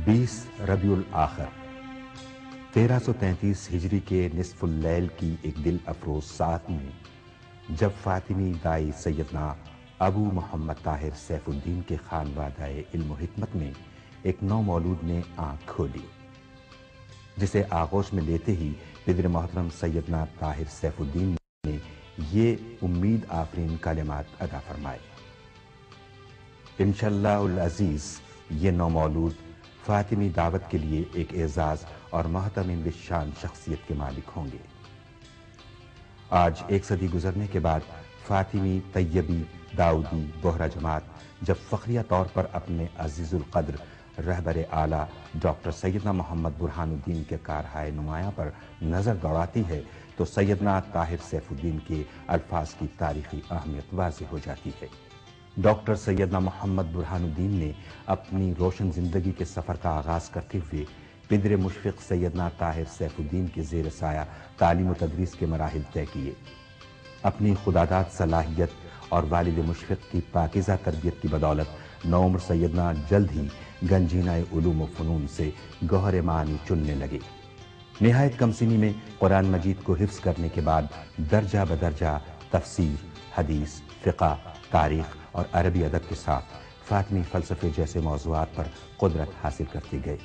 20 ربیع الآخر 1333 ہجری کے نصف اللیل کی ایک دل افروز ساعت میں جب فاطمی دائی سیدنا ابو محمد طاہر سیف الدین کے خانوادہ علم و حکمت میں ایک نو مولود نے آنکھ کھولی، جسے آغوش میں لیتے ہی پدر محترم سیدنا طاہر سیف الدین نے یہ امید آفرین کلمات ادا فرمائے: انشاءاللہ العزیز یہ نو مولود فاطمی دعوت کے لیے ایک اعزاز اور محترم بالشان شخصیت کے مالک ہوں گے۔ آج 1 صدی گزرنے کے بعد فاطمی، طیبی، داؤدی بہرہ جماعت جب فخریہ طور پر اپنے عزیز القدر رہبر اعلیٰ ڈاکٹر سیدنا محمد برہان الدین کے کارہائے نمایاں پر نظر دوڑاتی ہے تو سیدنا طاہر سیف الدین کے الفاظ کی تاریخی اہمیت واضح ہو جاتی ہے۔ ڈاکٹر سیدنا محمد برہان الدین نے اپنی روشن زندگی کے سفر کا آغاز کرتے ہوئے پدر مشفق سیدنا طاہر سیف الدین کے زیر سایہ تعلیم و تدریس کے مراحل طے کیے۔ اپنی خداداد صلاحیت اور والد مشفق کی پاکیزہ تربیت کی بدولت نوعمر سیدنا جلد ہی گنجینہ علوم و فنون سے گوہر معانی چننے لگے۔ نہایت کم سنی میں قرآن مجید کو حفظ کرنے کے بعد درجہ بدرجہ تفسیر، حدیث، فقہ، تاریخ اور عربی ادب کے ساتھ فاطمی فلسفے جیسے موضوعات پر قدرت حاصل کرتے گئے،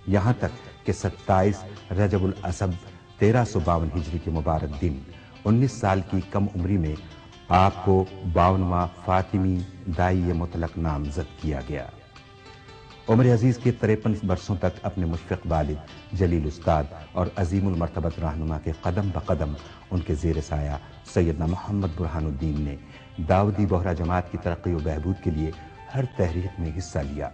یہاں تک کہ 27 رجب الاصب 1352 ہجری کے مبارک دن 19 سال کی کم عمری میں آپ کو 52واں فاطمی دائی مطلق نامزد کیا گیا۔ عمر عزیز کے 53 برسوں تک اپنے مشفق والد، جلیل استاد اور عظیم المرتبت رہنما کے قدم بقدم ان کے زیر سایہ سیدنا محمد برہان الدین نے داؤدی بہرہ جماعت کی ترقی و بہبود کے لیے ہر تحریک میں حصہ لیا۔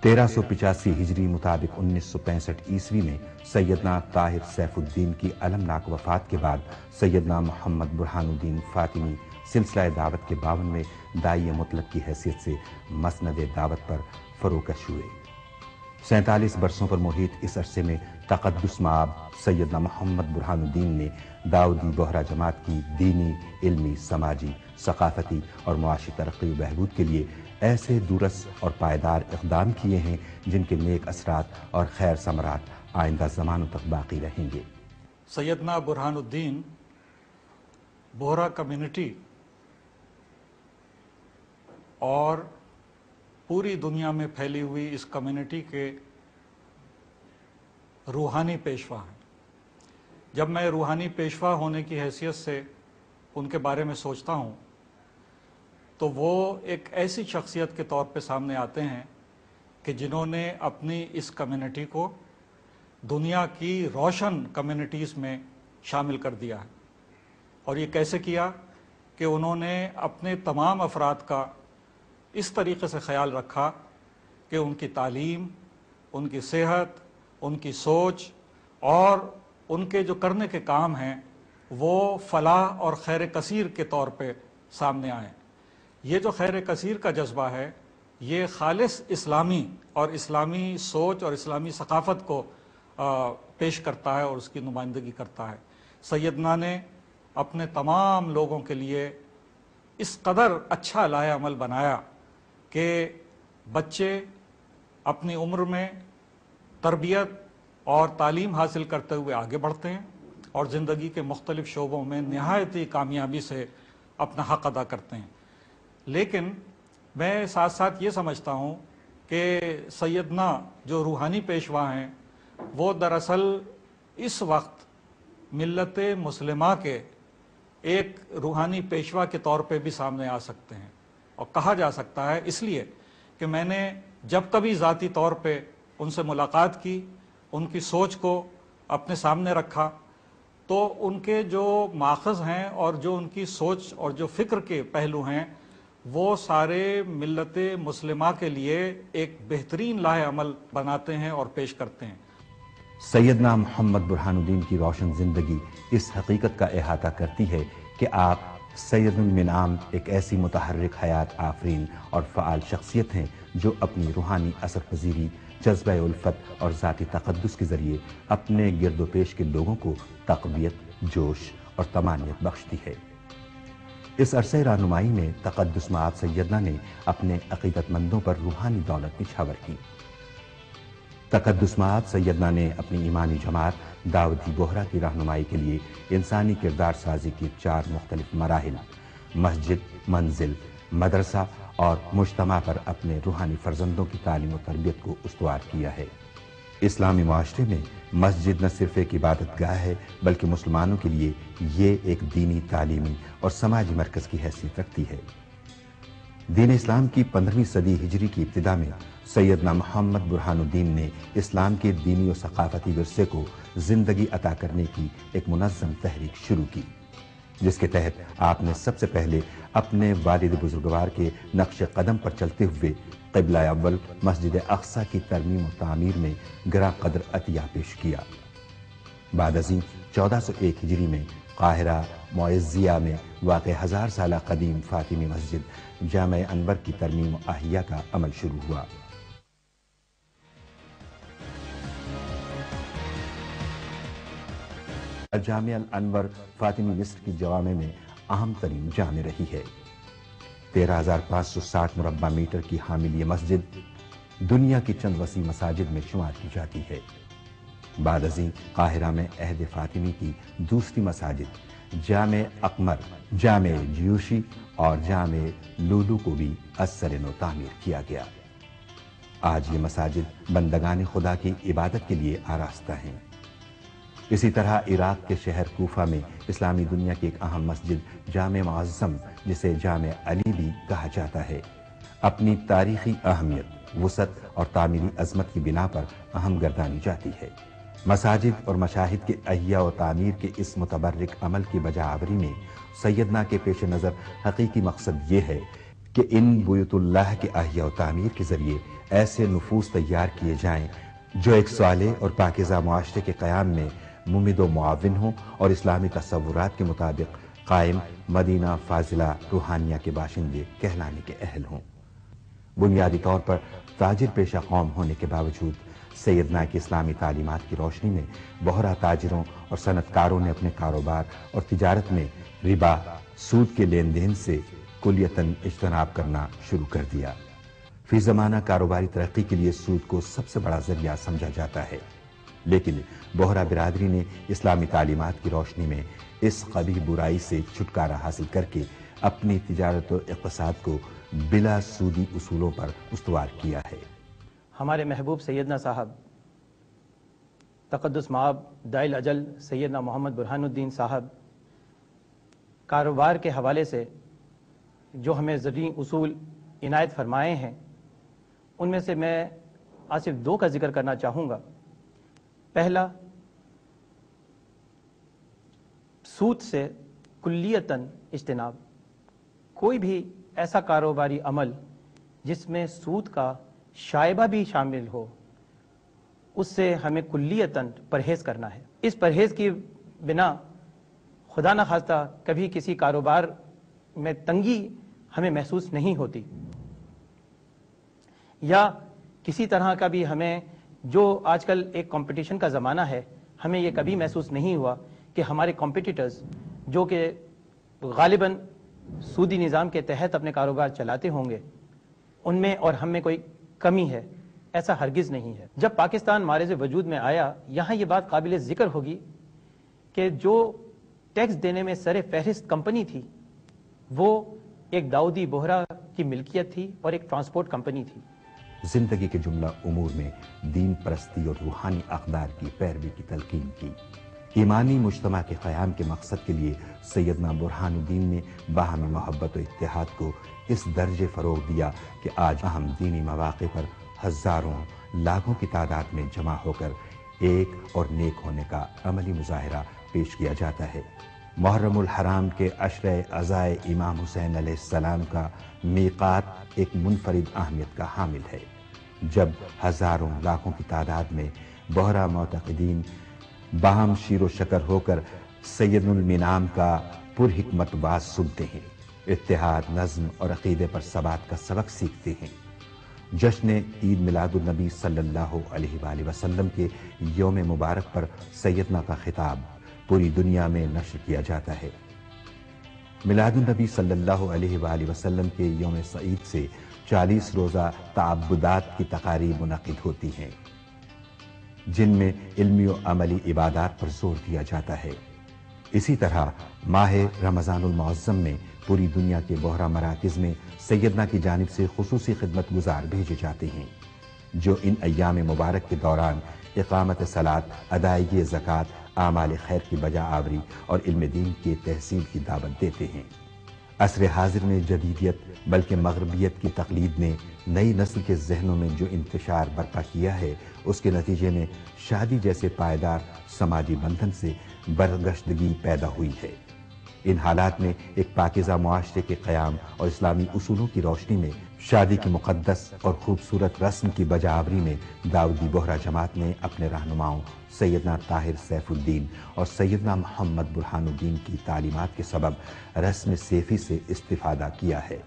1385 ہجری مطابق 1965 عیسوی میں سیدنا طاہر سیف الدین کی المناک وفات کے بعد سیدنا محمد برہان الدین فاطمی سلسلہ دعوت کے 52ویں دائی مطلق کی حیثیت سے مسند دعوت پر فروکش ہوئے۔ 47 برسوں پر محیط اس عرصے میں تقدس مآب سیدنا محمد برہان الدین نے داؤدی بہرہ جماعت کی دینی، علمی، سماجی، ثقافتی اور معاشی ترقی و بہبود کے لیے ایسے دورس اور پائیدار اقدام کیے ہیں جن کے نیک اثرات اور خیر ثمرات آئندہ زمانوں تک باقی رہیں گے۔ سیدنا برہان الدین بہرہ کمیونٹی اور پوری دنیا میں پھیلی ہوئی اس کمیونٹی کے روحانی پیشوا ہیں۔ جب میں روحانی پیشوا ہونے کی حیثیت سے ان کے بارے میں سوچتا ہوں تو وہ ایک ایسی شخصیت کے طور پہ سامنے آتے ہیں کہ جنہوں نے اپنی اس کمیونٹی کو دنیا کی روشن کمیونٹیز میں شامل کر دیا ہے۔ اور یہ کیسے کیا کہ انہوں نے اپنے تمام افراد کا اس طریقے سے خیال رکھا کہ ان کی تعلیم، ان کی صحت، ان کی سوچ اور ان کے جو کرنے کے کام ہیں وہ فلاح اور خیر کثیر کے طور پہ سامنے آئیں۔ یہ جو خیر کثیر کا جذبہ ہے یہ خالص اسلامی اور اسلامی سوچ اور اسلامی ثقافت کو پیش کرتا ہے اور اس کی نمائندگی کرتا ہے۔ سیدنا نے اپنے تمام لوگوں کے لیے اس قدر اچھا لائحہ عمل بنایا کہ بچے اپنی عمر میں تربیت اور تعلیم حاصل کرتے ہوئے آگے بڑھتے ہیں اور زندگی کے مختلف شعبوں میں نہایت ہی کامیابی سے اپنا حق ادا کرتے ہیں۔ لیکن میں ساتھ ساتھ یہ سمجھتا ہوں کہ سیدنا جو روحانی پیشوا ہیں وہ دراصل اس وقت ملت مسلمہ کے ایک روحانی پیشوا کے طور پہ بھی سامنے آ سکتے ہیں، اور کہا جا سکتا ہے اس لیے کہ میں نے جب کبھی ذاتی طور پہ ان سے ملاقات کی، ان کی سوچ کو اپنے سامنے رکھا، تو ان کے جو ماخذ ہیں اور جو ان کی سوچ اور جو فکر کے پہلو ہیں وہ سارے ملت مسلمہ کے لیے ایک بہترین لائحہ عمل بناتے ہیں اور پیش کرتے ہیں۔ سیدنا محمد برہان الدین کی روشن زندگی اس حقیقت کا احاطہ کرتی ہے کہ آپ سید المنعام ایک ایسی متحرک حیات آفرین اور فعال شخصیت ہیں جو اپنی روحانی اثر پذیری، جذبہ الفت اور ذاتی تقدس کے ذریعے اپنے گرد و پیش کے لوگوں کو تقویت، جوش اور طمانینت بخشتی ہے۔ اس عرصہ رہنمائی میں تقدس مآب سیدنا نے اپنے عقیدت مندوں پر روحانی دولت نچھاور کی۔ تقدس مآب سیدنا نے اپنی ایمانی جماعت داودی بوہرا کی رہنمائی کے لیے انسانی کردار سازی کی 4 مختلف مراحل مسجد، منزل، مدرسہ اور مجتمع پر اپنے روحانی فرزندوں کی تعلیم و تربیت کو استوار کیا ہے۔ اسلامی معاشرے میں مسجد نہ صرف ایک عبادت گاہ ہے بلکہ مسلمانوں کے لیے یہ ایک دینی، تعلیمی اور سماجی مرکز کی حیثیت رکھتی ہے۔ دین اسلام کی 15ویں صدی ہجری کی ابتدا میں سیدنا محمد برہان الدین نے اسلام کے دینی و ثقافتی ورثے کو زندگی عطا کرنے کی ایک منظم تحریک شروع کی، جس کے تحت آپ نے سب سے پہلے اپنے والد بزرگوار کے نقش قدم پر چلتے ہوئے قبلہ اول مسجد اقصی کی ترمیم و تعمیر میں گراں قدر عطیہ پیش کیا۔ بعد ازیں 1401 ہجری میں قاہرہ معزیہ میں واقع 1000 سالہ قدیم فاطمی مسجد جامع انور کی ترمیم و احیا کا عمل شروع ہوا۔ جامع الانور فاطمی مصر کی جوامع میں اہم ترین جامع رہی ہے۔ 13,560 مربع میٹر کی حامل یہ مسجد دنیا کی چند وسیع مساجد میں شمار کی جاتی ہے۔ بعد ازیں قاہرہ میں عہد فاطمی کی دوسری مساجد جامع اقمر، جامع جیوشی اور جامع لولو کو بھی از سر نو تعمیر کیا گیا۔ آج یہ مساجد بندگان خدا کی عبادت کے لیے آراستہ ہیں۔ اسی طرح عراق کے شہر کوفہ میں اسلامی دنیا کی ایک اہم مسجد جامع معظم، جسے جامع علی بھی کہا جاتا ہے، اپنی تاریخی اہمیت، وسعت اور تعمیری عظمت کی بنا پر اہم گردانی جاتی ہے۔ مساجد اور مشاہد کے احیا و تعمیر کے اس متبرک عمل کی بجا آوری میں سیدنا کے پیش نظر حقیقی مقصد یہ ہے کہ ان بیوت اللہ کے احیا و تعمیر کے ذریعے ایسے نفوس تیار کیے جائیں جو ایک صالح اور پاکیزہ معاشرے کے قیام میں ممد و معاون ہوں اور اسلامی تصورات کے مطابق قائم مدینہ فاضلہ روحانیہ کے باشندے کہلانے کے اہل ہوں۔ بنیادی طور پر تاجر پیشہ قوم ہونے کے باوجود سیدنا کی اسلامی تعلیمات کی روشنی میں بوہرا تاجروں اور صنعت کاروں نے اپنے کاروبار اور تجارت میں ربا، سود کے لین دین سے کلیتاً اجتناب کرنا شروع کر دیا۔ فی زمانہ کاروباری ترقی کے لیے سود کو سب سے بڑا ذریعہ سمجھا جاتا ہے، لیکن بوہرا برادری نے اسلامی تعلیمات کی روشنی میں اس قبیح برائی سے چھٹکارا حاصل کر کے اپنی تجارت و اقتصاد کو بلا سودی اصولوں پر استوار کیا ہے۔ ہمارے محبوب سیدنا صاحب تقدس مآب داعی الاجل سیدنا محمد برہان الدین صاحب کاروبار کے حوالے سے جو ہمیں زرعی اصول عنایت فرمائے ہیں، ان میں سے میں آج صرف 2 کا ذکر کرنا چاہوں گا۔ پہلا، سود سے کلیتاً اجتناب۔ کوئی بھی ایسا کاروباری عمل جس میں سود کا شائبہ بھی شامل ہو، اس سے ہمیں کلیتاً پرہیز کرنا ہے۔ اس پرہیز کی بنا خدا نہ خواستہ کبھی کسی کاروبار میں تنگی ہمیں محسوس نہیں ہوتی، یا کسی طرح کا بھی ہمیں، جو آج کل ایک کمپٹیشن کا زمانہ ہے، ہمیں یہ کبھی محسوس نہیں ہوا کہ ہمارے کمپیٹیٹرز جو کہ غالباً سودی نظام کے تحت اپنے کاروبار چلاتے ہوں گے، ان میں اور ہم میں کوئی کمی ہے۔ ایسا ہرگز نہیں ہے۔ جب پاکستان معرض وجود میں آیا، یہاں یہ بات قابل ذکر ہوگی کہ جو ٹیکس دینے میں سر فہرست کمپنی تھی، وہ ایک داؤدی بوہرا کی ملکیت تھی اور ایک ٹرانسپورٹ کمپنی تھی۔ زندگی کے جملہ امور میں دین پرستی اور روحانی اقدار کی پیروی کی تلقین کی۔ ایمانی مجتمع کے قیام کے مقصد کے لیے سیدنا برہان الدین نے باہمی محبت و اتحاد کو اس درجے فروغ دیا کہ آج اہم دینی مواقع پر ہزاروں لاکھوں کی تعداد میں جمع ہو کر ایک اور نیک ہونے کا عملی مظاہرہ پیش کیا جاتا ہے۔ محرم الحرام کے عشرہ عزائے امام حسین علیہ السلام کا میقات ایک منفرد اہمیت کا حامل ہے، جب ہزاروں لاکھوں کی تعداد میں بوہرا معتقدین باہم شیر و شکر ہو کر سید المنام کا پرحکمت باز سنتے ہیں، اتحاد، نظم اور عقیدے پر ثبات کا سبق سیکھتے ہیں۔ جشن عید میلاد النبی صلی اللہ علیہ وآلہ وسلم کے یوم مبارک پر سیدنا کا خطاب پوری دنیا میں نشر کیا جاتا ہے۔ میلاد النبی صلی اللہ علیہ وآلہ وسلم کے یوم سعید سے 40 روزہ تعبدات کی تقاریب منعقد ہوتی ہیں۔ جن میں علمی و عملی عبادات پر زور دیا جاتا ہے۔ اسی طرح ماہ رمضان المعظم میں پوری دنیا کے بحرہ مراکز میں سیدنا کی جانب سے خصوصی خدمت گزار بھیجے جاتے ہیں، جو ان ایام مبارک کے دوران اقامت صلاۃ، ادائیگی زکوٰۃ، اعمال خیر کی بجا آوری اور علم دین کے تحصیل کی دعوت دیتے ہیں۔ عصر حاضر میں جدیدیت بلکہ مغربیت کی تقلید نے نئی نسل کے ذہنوں میں جو انتشار برپا کیا ہے، اس کے نتیجے میں شادی جیسے پائیدار سماجی بندھن سے برگشتگی پیدا ہوئی ہے۔ ان حالات میں ایک پاکیزہ معاشرے کے قیام اور اسلامی اصولوں کی روشنی میں شادی کی مقدس اور خوبصورت رسم کی بجاوری میں داؤدی بحرہ جماعت نے اپنے رہنماؤں سیدنا طاہر سیف الدین اور سیدنا محمد برہان الدین کی تعلیمات کے سبب رسم سیفی سے استفادہ کیا ہے۔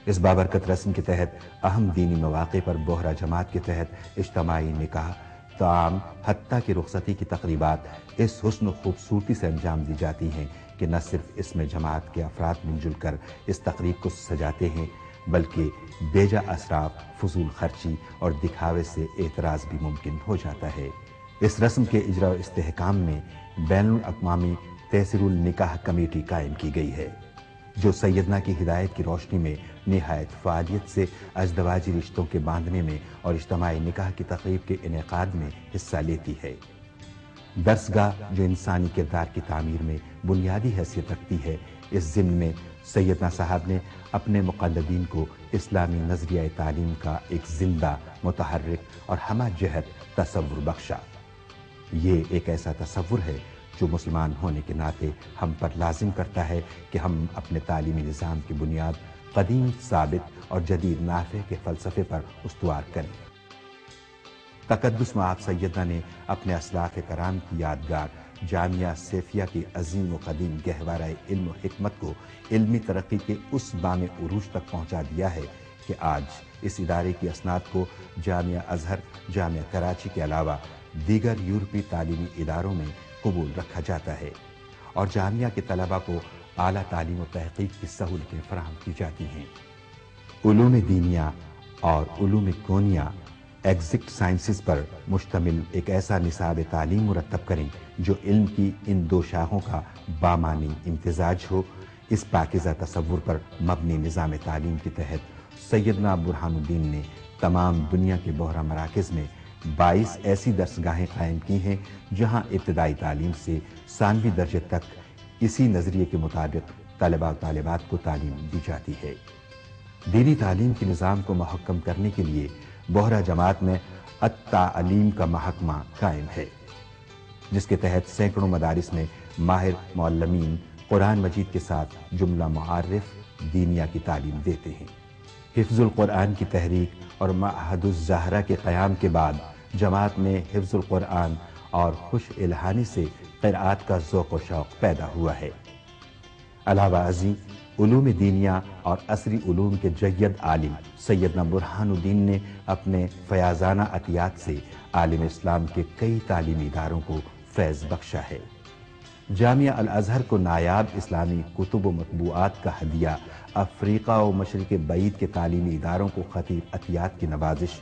اس بابرکت رسم کے تحت اہم دینی مواقع پر بحرہ جماعت کے تحت اجتماعی نکاح، طعام، حتیٰ کہ رخصتی کی تقریبات اس حسن و خوبصورتی سے انجام دی جاتی ہیں کہ نہ صرف اس میں جماعت کے افراد مل جل کر اس تقریب کو سجاتے ہیں، بلکہ بیجا اسراف، فضول خرچی اور دکھاوے سے اعتراض بھی ممکن ہو جاتا ہے۔ اس رسم کے اجرا و استحکام میں بین الاقوامی تحصیل النکاح کمیٹی قائم کی گئی ہے، جو سیدنا کی ہدایت کی روشنی میں نہایت فعالیت سے ازدواجی رشتوں کے باندھنے میں اور اجتماعی نکاح کی تقریب کے انعقاد میں حصہ لیتی ہے۔ درسگاہ جو انسانی کردار کی تعمیر میں بنیادی حیثیت رکھتی ہے، اس ضمن میں سیدنا صاحب نے اپنے مقلدین کو اسلامی نظریہ تعلیم کا ایک زندہ، متحرک اور ہمہ جہت تصور بخشا۔ یہ ایک ایسا تصور ہے جو مسلمان ہونے کے ناطے ہم پر لازم کرتا ہے کہ ہم اپنے تعلیمی نظام کی بنیاد قدیم، ثابت اور جدید نافع کے فلسفے پر استوار کریں۔ تقدس میں آپ سیدنا نے اپنے اسلاف کرام کی یادگار جامعہ سیفیہ کی عظیم و قدیم گہوارہ علم و حکمت کو علمی ترقی کے اس بام عروج تک پہنچا دیا ہے کہ آج اس ادارے کی اسناد کو جامعہ ازہر، جامعہ کراچی کے علاوہ دیگر یورپی تعلیمی اداروں میں قبول رکھا جاتا ہے، اور جامعہ کے طلباء کو اعلیٰ تعلیم و تحقیق کی سہولتیں فراہم کی جاتی ہیں۔ علوم دینیہ اور علوم کونیہ ایگزیکٹ سائنسز پر مشتمل ایک ایسا نصاب تعلیم مرتب کریں جو علم کی ان دو شاخوں کا بامانی امتزاج ہو۔ اس پاکیزہ تصور پر مبنی نظام تعلیم کے تحت سیدنا برہان الدین نے تمام دنیا کے بحرہ مراکز میں 22 ایسی درسگاہیں قائم کی ہیں جہاں ابتدائی تعلیم سے ثانوی درجے تک اسی نظریے کے مطابق طلباء و طالبات کو تعلیم دی جاتی ہے۔ دینی تعلیم کے نظام کو محکم کرنے کے لیے بحرہ جماعت میں التعلیم کا محکمہ قائم ہے، جس کے تحت سینکڑوں مدارس میں ماہر معلمین قرآن مجید کے ساتھ جملہ معارف دینیہ کی تعلیم دیتے ہیں۔ حفظ القرآن کی تحریک اور معہد الزہرہ کے قیام کے بعد جماعت میں حفظ القرآن اور خوش الہانی سے قرآت کا ذوق و شوق پیدا ہوا ہے۔ علاوہ ازیں علوم دینیہ اور عصری علوم کے جید عالم سیدنا برہان الدین نے اپنے فیاضانہ عطیات سے عالم اسلام کے کئی تعلیمی اداروں کو فیض بخشا ہے۔ جامعہ الازہر کو نایاب اسلامی کتب و مطبوعات کا ہدیہ، افریقہ و مشرق بعید کے تعلیمی اداروں کو خطیر عطیات کی نوازش،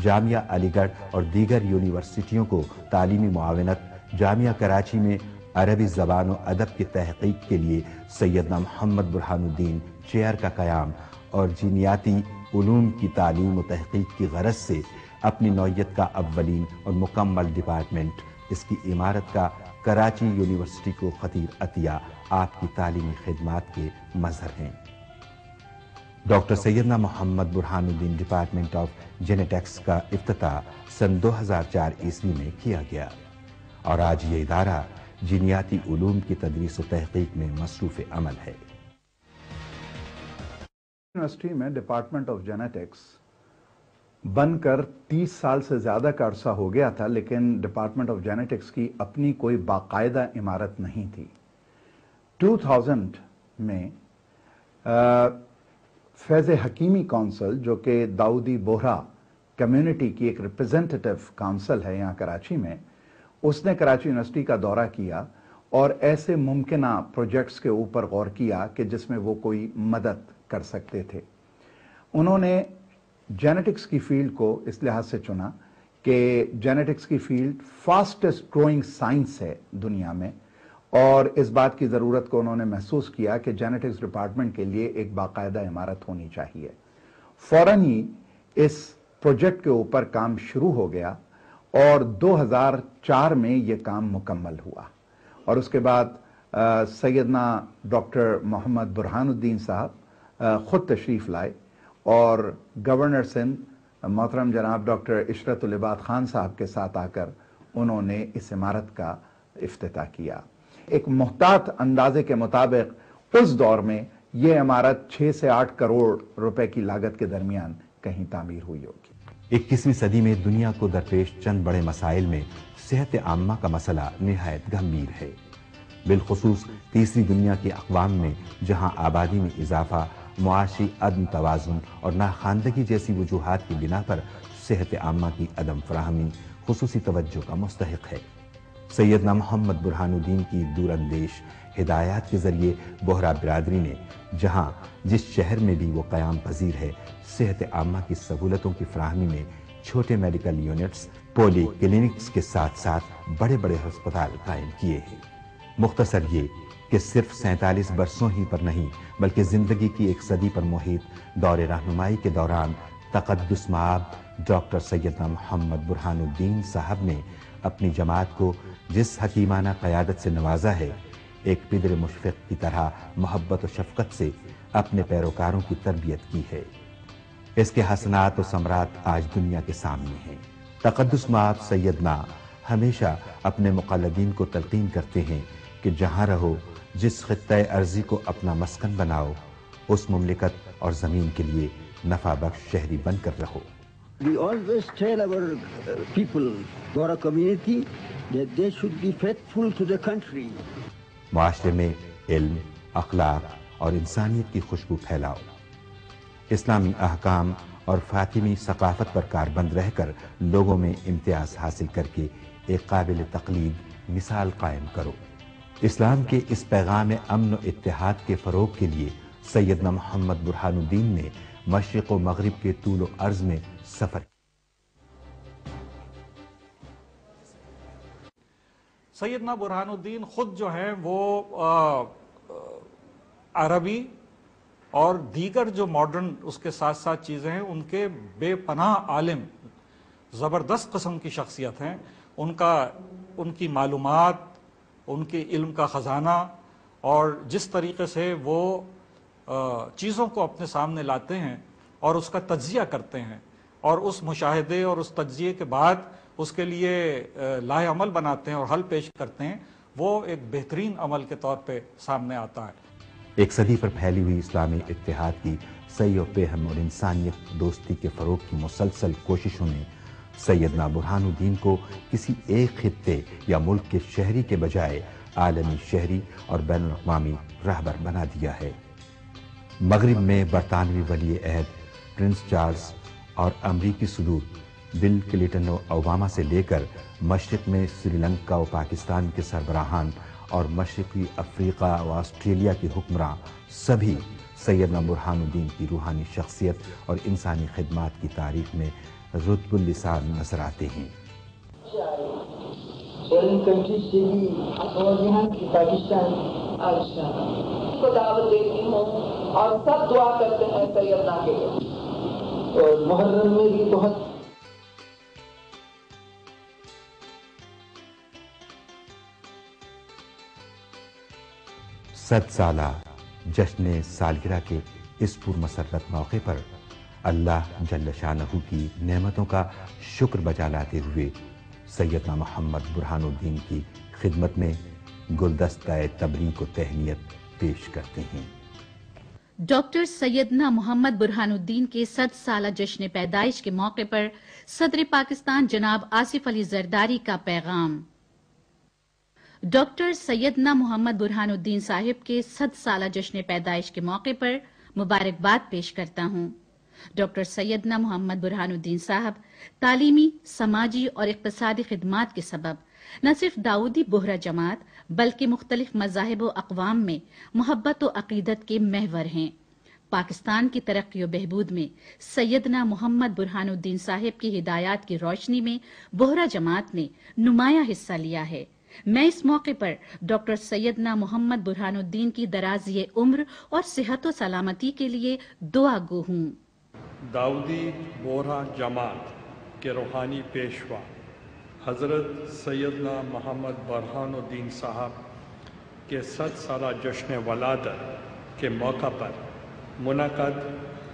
جامعہ علی گڑھ اور دیگر یونیورسٹیوں کو تعلیمی معاونت، جامعہ کراچی میں عربی زبان و ادب کی تحقیق کے لیے سیدنا محمد برہان الدین چیئر کا قیام، اور جینیاتی علوم کی تعلیم و تحقیق کی غرض سے اپنی نوعیت کا اولین اور مکمل ڈپارٹمنٹ، اس کی عمارت کا کراچی یونیورسٹی کو خطیر عطیہ آپ کی تعلیمی خدمات کے مظہر ہیں۔ ڈاکٹر سیدنا محمد برہان الدین ڈپارٹمنٹ آف جینیٹکس کا افتتاح سن 2004 عیسوی میں کیا گیا، اور آج یہ ادارہ جینیاتی علوم کی تدریس و تحقیق میں مصروف عمل ہے۔ یونیورسٹی میں ڈپارٹمنٹ آف جینیٹکس بن کر 30 سال سے زیادہ کا عرصہ ہو گیا تھا، لیکن ڈپارٹمنٹ آف جینیٹکس کی اپنی کوئی باقاعدہ عمارت نہیں تھی۔ 2000 میں فیض حکیمی کونسل، جو کہ داؤدی بحرہ کمیونٹی کی ایک ریپرزینٹیٹیو کونسل ہے یہاں کراچی میں، اس نے کراچی یونیورسٹی کا دورہ کیا اور ایسے ممکنہ پروجیکٹس کے اوپر غور کیا کہ جس میں وہ کوئی مدد کر سکتے تھے۔ انہوں نے جینیٹکس کی فیلڈ کو اس لحاظ سے چنا کہ جینیٹکس کی فیلڈ فاسٹسٹ گروئنگ سائنس ہے دنیا میں، اور اس بات کی ضرورت کو انہوں نے محسوس کیا کہ جینیٹکس ڈپارٹمنٹ کے لیے ایک باقاعدہ عمارت ہونی چاہیے۔ فوراً ہی اس پروجیکٹ کے اوپر کام شروع ہو گیا اور 2004 میں یہ کام مکمل ہوا، اور اس کے بعد سیدنا ڈاکٹر محمد برہان الدین صاحب خود تشریف لائے اور گورنر سندھ محترم جناب ڈاکٹر عشرت العباد خان صاحب کے ساتھ آ کر انہوں نے اس عمارت کا افتتاح کیا۔ ایک محتاط اندازے کے مطابق اس دور میں یہ عمارت 6 سے 8 کروڑ روپے کی لاگت کے درمیان کہیں تعمیر ہوئی ہوگی۔ 21ویں صدی میں دنیا کو درپیش چند بڑے مسائل میں صحت عامہ کا مسئلہ نہایت گمبھیر ہے، بالخصوص تیسری دنیا کے اقوام میں جہاں آبادی میں اضافہ، معاشی عدم توازن اور ناخواندگی جیسی وجوہات کی بنا پر صحت عامہ کی عدم فراہمی خصوصی توجہ کا مستحق ہے۔ سیدنا محمد برہان الدین کی دور اندیش ہدایات کے ذریعے بوہرا برادری نے جہاں جس شہر میں بھی وہ قیام پذیر ہے، صحت عامہ کی سہولتوں کی فراہمی میں چھوٹے میڈیکل یونٹس، پولی کلینکس کے ساتھ ساتھ بڑے بڑے ہسپتال قائم کیے ہیں۔ مختصر یہ کہ صرف 47 برسوں ہی پر نہیں بلکہ زندگی کی ایک صدی پر محیط دور رہنمائی کے دوران تقدس مآب ڈاکٹر سیدنا محمد برہان الدین صاحب نے اپنی جماعت کو جس حکیمانہ قیادت سے نوازا ہے، ایک پدر مشفق کی طرح محبت و شفقت سے اپنے پیروکاروں کی تربیت کی ہے۔ اس کے حسنات و ثمرات آج دنیا کے سامنے ہیں۔ تقدس مآب سیدنا ہمیشہ اپنے مقلدین کو تلقین کرتے ہیں کہ جہاں رہو، جس خطۂ ارضی کو اپنا مسکن بناؤ، اس مملکت اور زمین کے لیے نفع بخش شہری بن کر رہو۔ We always tell our people, Dora community, that they should be faithful to the country. معاشرے میں علم، اخلاق اور انسانیت کی خوشبو پھیلاؤ۔ اسلامی احکام اور فاطمی ثقافت پر کاربند رہ کر لوگوں میں امتیاز حاصل کر کے ایک قابل تقلید مثال قائم کرو۔ اسلام کے اس پیغام امن و اتحاد کے فروغ کے لیے سیدنا محمد برہان الدین نے مشرق و مغرب کے طول و عرض میں سفر۔ سیدنا برہان الدین خود جو ہیں وہ عربی اور دیگر جو ماڈرن اس کے ساتھ ساتھ چیزیں ہیں، ان کے بے پناہ عالم، زبردست قسم کی شخصیت ہیں۔ ان کی معلومات، ان کے علم کا خزانہ، اور جس طریقے سے وہ چیزوں کو اپنے سامنے لاتے ہیں اور اس کا تجزیہ کرتے ہیں، اور اس مشاہدے اور اس تجزیے کے بعد اس کے لیے لائحہ عمل بناتے ہیں اور حل پیش کرتے ہیں، وہ ایک بہترین عمل کے طور پہ سامنے آتا ہے۔ ایک صدی پر پھیلی ہوئی اسلامی اتحاد کی صحیح و فہم اور انسانیت دوستی کے فروغ کی مسلسل کوششوں نے سیدنا برہان الدین کو کسی ایک خطے یا ملک کے شہری کے بجائے عالمی شہری اور بین الاقوامی رہبر بنا دیا ہے۔ مغرب میں برطانوی ولی عہد پرنس چارلز اور امریکی صدور بل کلنٹن و اوباما سے لے کر مشرق میں سری لنکا و پاکستان کے سربراہان اور مشرقی افریقہ و آسٹریلیا کے حکمراں سبھی سیدنا برہان الدین کی روحانی شخصیت اور انسانی خدمات کی تاریخ میں رتب اللسان نظر آتے ہیں۔ کو دعوت دیتی ہوں اور سب دعا کرتے ہیں سیدنا کے لیے، اور محرم میں بھی بہت صد سالہ جشن سالگرہ کے اس پرمسرت موقع پر اللہ جل شانہ کی نعمتوں کا شکر بجا لاتے ہوئے سیدنا محمد برہان الدین کی خدمت میں گلدستہ تبریک و تہنیت پیش کرتے ہیں۔ ڈاکٹر سیدنا محمد برہان الدین کے 100 سالہ جشن پیدائش کے موقع پر صدر پاکستان جناب آصف علی زرداری کا پیغام۔ ڈاکٹر سیدنا محمد برہان الدین صاحب کے 100 سالہ جشن پیدائش کے موقع پر مبارکباد پیش کرتا ہوں۔ ڈاکٹر سیدنا محمد برہان الدین صاحب تعلیمی، سماجی اور اقتصادی خدمات کے سبب نہ صرف داؤدی بوہرا جماعت بلکہ مختلف مذاہب و اقوام میں محبت و عقیدت کے محور ہیں۔ پاکستان کی ترقی و بہبود میں سیدنا محمد برہان الدین صاحب کی ہدایات کی روشنی میں بوہرا جماعت نے نمایاں حصہ لیا ہے۔ میں اس موقع پر ڈاکٹر سیدنا محمد برہان الدین کی درازی عمر اور صحت و سلامتی کے لیے دعا گو ہوں۔ داؤدی بوہرا جماعت کے روحانی پیشوا حضرت سیدنا محمد برہان الدین صاحب کے 100 سالہ جشن ولادت کے موقع پر منعقد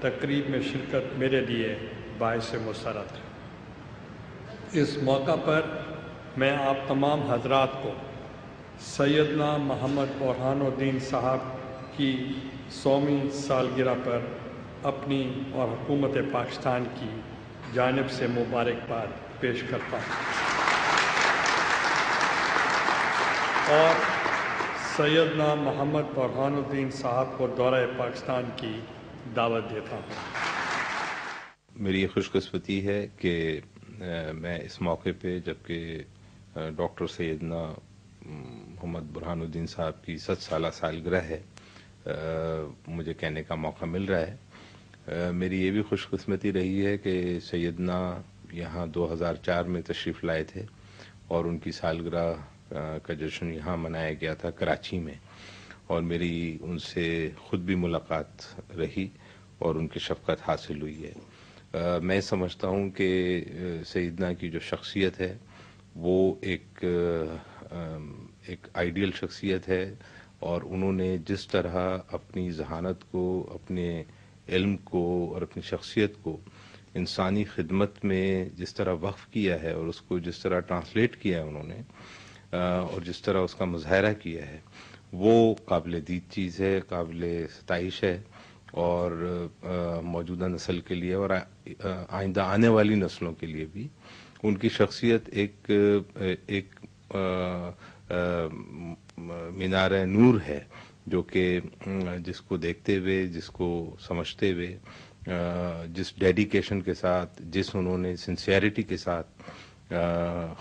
تقریب میں شرکت میرے لیے باعث مسرت ہے۔ اس موقع پر میں آپ تمام حضرات کو سیدنا محمد برہان الدین صاحب کی 100ویں سالگرہ پر اپنی اور حکومت پاکستان کی جانب سے مبارکباد پیش کرتا ہوں اور سیدنا محمد برہان الدین صاحب کو دورہ پاکستان کی دعوت دیتا ہوں۔ میری یہ خوش قسمتی ہے کہ میں اس موقع پہ جبکہ ڈاکٹر سیدنا محمد برہان الدین صاحب کی 100 سالہ سالگرہ ہے مجھے کہنے کا موقع مل رہا ہے۔ میری یہ بھی خوش قسمتی رہی ہے کہ سیدنا یہاں 2004 میں تشریف لائے تھے اور ان کی سالگرہ کا جشن یہاں منایا گیا تھا کراچی میں، اور میری ان سے خود بھی ملاقات رہی اور ان کی شفقت حاصل ہوئی ہے۔ میں سمجھتا ہوں کہ سیدنا کی جو شخصیت ہے وہ ایک آئیڈیل شخصیت ہے، اور انہوں نے جس طرح اپنی ذہانت کو، اپنے علم کو اور اپنی شخصیت کو انسانی خدمت میں جس طرح وقف کیا ہے اور اس کو جس طرح ٹرانسلیٹ کیا ہے انہوں نے، اور جس طرح اس کا مظاہرہ کیا ہے، وہ قابل دید چیز ہے، قابل ستائش ہے، اور موجودہ نسل کے لیے اور آئندہ آنے والی نسلوں کے لیے بھی ان کی شخصیت ایک مینار نور ہے، جو کہ جس کو دیکھتے ہوئے، جس کو سمجھتے ہوئے، جس ڈیڈیکیشن کے ساتھ، جس انہوں نے سنسیئرٹی کے ساتھ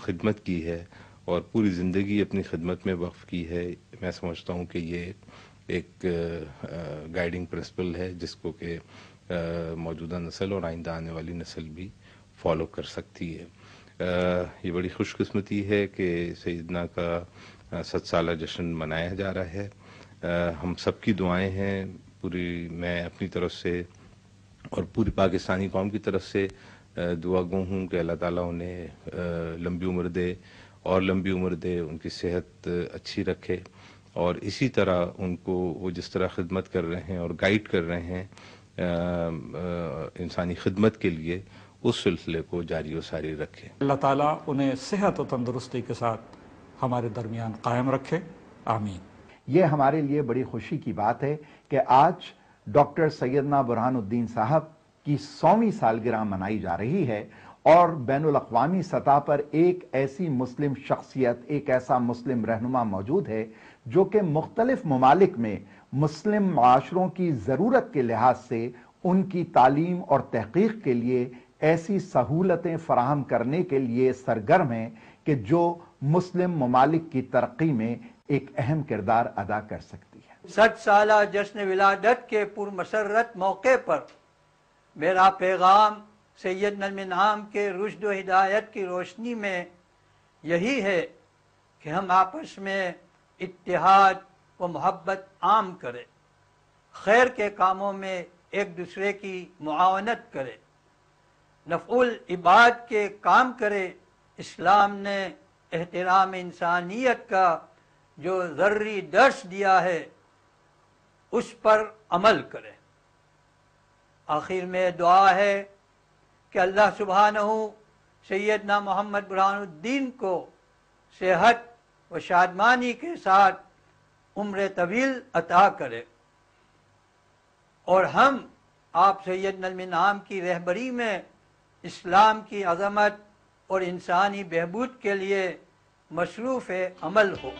خدمت کی ہے اور پوری زندگی اپنی خدمت میں وقف کی ہے، میں سمجھتا ہوں کہ یہ ایک گائیڈنگ پرنسپل ہے جس کو کہ موجودہ نسل اور آئندہ آنے والی نسل بھی فالو کر سکتی ہے۔ یہ بڑی خوش قسمتی ہے کہ سیدنا کا 100 سالہ جشن منایا جا رہا ہے۔ ہم سب کی دعائیں ہیں، میں اپنی طرف سے اور پوری پاکستانی قوم کی طرف سے دعا گو ہوں کہ اللہ تعالیٰ انہیں لمبی عمر دے اور لمبی عمر دے، ان کی صحت اچھی رکھے، اور اسی طرح ان کو وہ جس طرح خدمت کر رہے ہیں اور گائیڈ کر رہے ہیں انسانی خدمت کے لیے، اس سلسلے کو جاری و ساری رکھے۔ اللہ تعالیٰ انہیں صحت و تندرستی کے ساتھ ہمارے درمیان قائم رکھے، آمین۔ یہ ہمارے لیے بڑی خوشی کی بات ہے کہ آج ڈاکٹر سیدنا برہان الدین صاحب کی 100ویں سالگرہ منائی جا رہی ہے، اور بین الاقوامی سطح پر ایک ایسی مسلم شخصیت، ایک ایسا مسلم رہنما موجود ہے جو کہ مختلف ممالک میں مسلم معاشروں کی ضرورت کے لحاظ سے ان کی تعلیم اور تحقیق کے لیے ایسی سہولتیں فراہم کرنے کے لیے سرگرم ہیں کہ جو مسلم ممالک کی ترقی میں ایک اہم کردار ادا کر سکتی ہے۔ 100 سالہ جشن ولادت کے پرمسرت موقع پر میرا پیغام سیدنا المنعام کے رشد و ہدایت کی روشنی میں یہی ہے کہ ہم آپس میں اتحاد و محبت عام کریں، خیر کے کاموں میں ایک دوسرے کی معاونت کریں، نفع العباد کے کام کرے۔ اسلام نے احترام انسانیت کا جو ذرّی درس دیا ہے اس پر عمل کرے۔ آخر میں دعا ہے کہ اللہ سبحانہ سیدنا محمد برہان الدین کو صحت و شادمانی کے ساتھ عمر طویل عطا کرے، اور ہم آپ سیدنا المنعام کی رہبری میں اسلام کی عظمت اور انسانی بہبود کے لیے مصروف عمل ہو۔